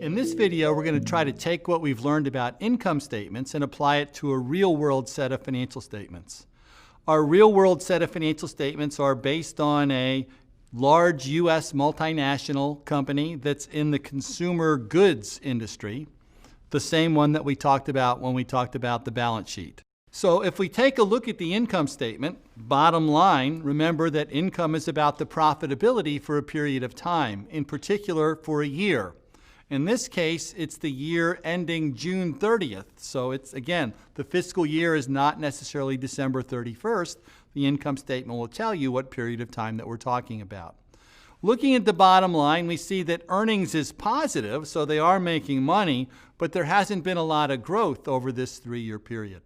In this video, we're going to try to take what we've learned about income statements and apply it to a real-world set of financial statements. Our real-world set of financial statements are based on a large U.S. multinational company that's in the consumer goods industry, the same one that we talked about when we talked about the balance sheet. So if we take a look at the income statement, bottom line, remember that income is about the profitability for a period of time, in particular for a year. In this case, it's the year ending June 30th. So it's, again, the fiscal year is not necessarily December 31st. The income statement will tell you what period of time that we're talking about. Looking at the bottom line, we see that earnings is positive, so they are making money, but there hasn't been a lot of growth over this 3-year period.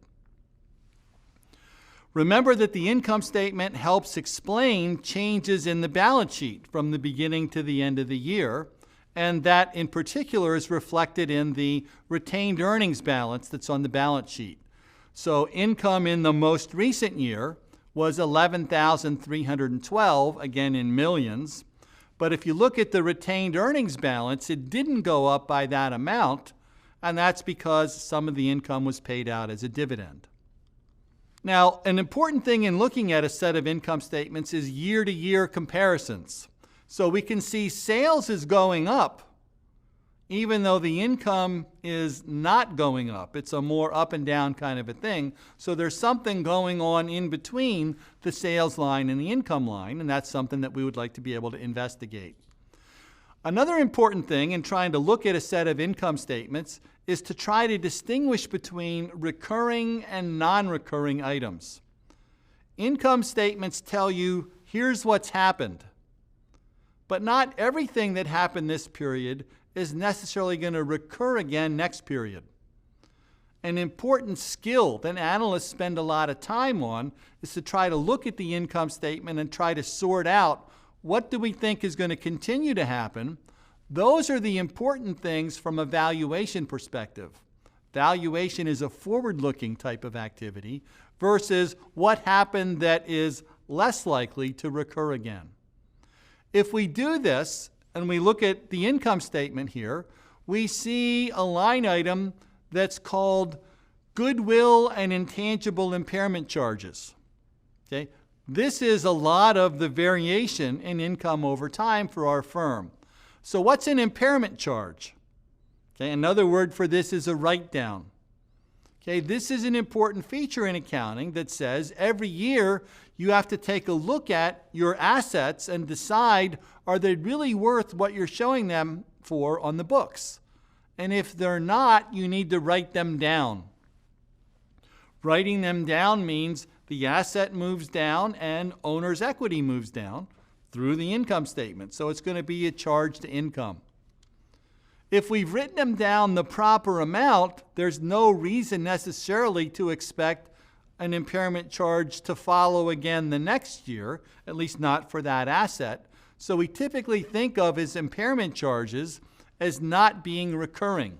Remember that the income statement helps explain changes in the balance sheet from the beginning to the end of the year, and that in particular is reflected in the retained earnings balance that's on the balance sheet. So income in the most recent year was $11,312, again in millions. But if you look at the retained earnings balance, it didn't go up by that amount, and that's because some of the income was paid out as a dividend. Now, an important thing in looking at a set of income statements is year-to-year comparisons. So we can see sales is going up, even though the income is not going up. It's a more up and down kind of a thing. So there's something going on in between the sales line and the income line, and that's something that we would like to be able to investigate. Another important thing in trying to look at a set of income statements is to try to distinguish between recurring and non-recurring items. Income statements tell you, here's what's happened. But not everything that happened this period is necessarily going to recur again next period. An important skill that analysts spend a lot of time on is to try to look at the income statement and try to sort out what do we think is going to continue to happen. Those are the important things from a valuation perspective. Valuation is a forward-looking type of activity versus what happened that is less likely to recur again. If we do this, and we look at the income statement here, we see a line item that's called goodwill and intangible impairment charges. Okay? This is a lot of the variation in income over time for our firm. So what's an impairment charge? Okay, another word for this is a write-down. Okay, this is an important feature in accounting that says every year you have to take a look at your assets and decide, are they really worth what you're showing them for on the books? And if they're not, you need to write them down. Writing them down means the asset moves down and owner's equity moves down through the income statement. So it's going to be a charge to income. If we've written them down the proper amount, there's no reason necessarily to expect an impairment charge to follow again the next year, at least not for that asset. So we typically think of as impairment charges as not being recurring.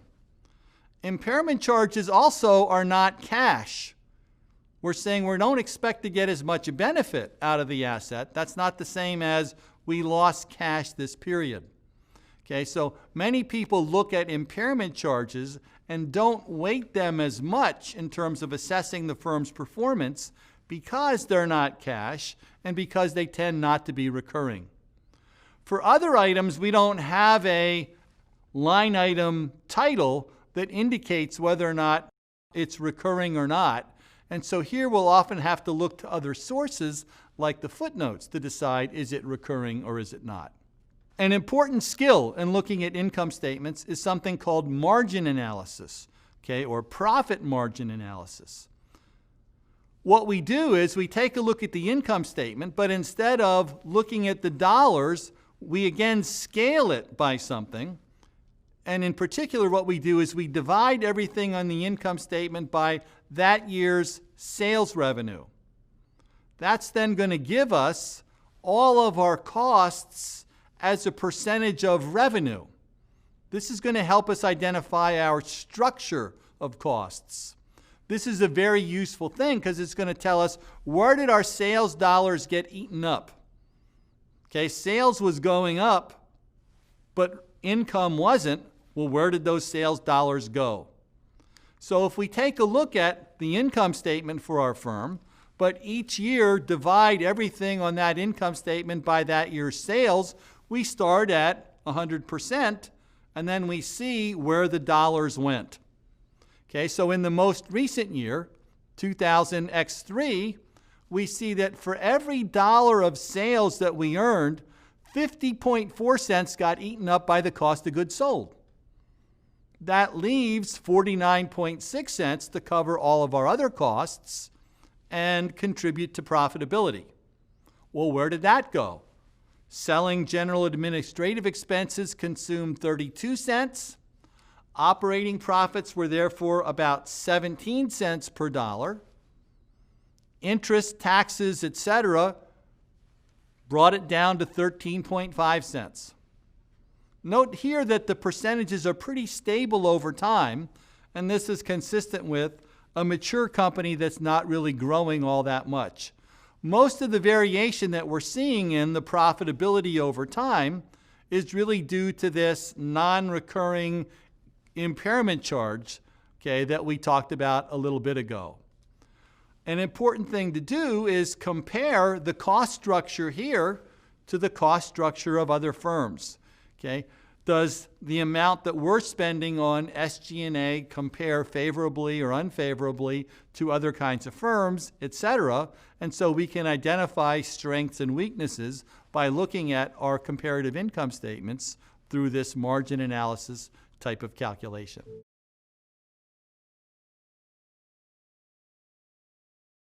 Impairment charges also are not cash. We're saying we don't expect to get as much benefit out of the asset. That's not the same as we lost cash this period. Okay, so many people look at impairment charges and don't weight them as much in terms of assessing the firm's performance because they're not cash and because they tend not to be recurring. For other items, we don't have a line item title that indicates whether or not it's recurring or not. And so here we'll often have to look to other sources like the footnotes to decide, is it recurring or is it not? An important skill in looking at income statements is something called margin analysis, okay, or profit margin analysis. What we do is we take a look at the income statement, but instead of looking at the dollars, we again scale it by something. And in particular, what we do is we divide everything on the income statement by that year's sales revenue. That's then going to give us all of our costs as a percentage of revenue. This is going to help us identify our structure of costs. This is a very useful thing because it's going to tell us, where did our sales dollars get eaten up? Okay, sales was going up, but income wasn't. Well, where did those sales dollars go? So if we take a look at the income statement for our firm, but each year divide everything on that income statement by that year's sales, we start at 100%, and then we see where the dollars went. Okay, so in the most recent year, 2000 x 3, we see that for every dollar of sales that we earned, 50.4 cents got eaten up by the cost of goods sold. That leaves 49.6 cents to cover all of our other costs and contribute to profitability. Well, where did that go? Selling general administrative expenses consumed 32 cents. Operating profits were therefore about 17 cents per dollar. Interest, taxes, etc. brought it down to 13.5 cents. Note here that the percentages are pretty stable over time, and this is consistent with a mature company that's not really growing all that much. Most of the variation that we're seeing in the profitability over time is really due to this non-recurring impairment charge, okay, that we talked about a little bit ago. An important thing to do is compare the cost structure here to the cost structure of other firms. Okay? Does the amount that we're spending on SG&A compare favorably or unfavorably to other kinds of firms, etc.? And so we can identify strengths and weaknesses by looking at our comparative income statements through this margin analysis type of calculation.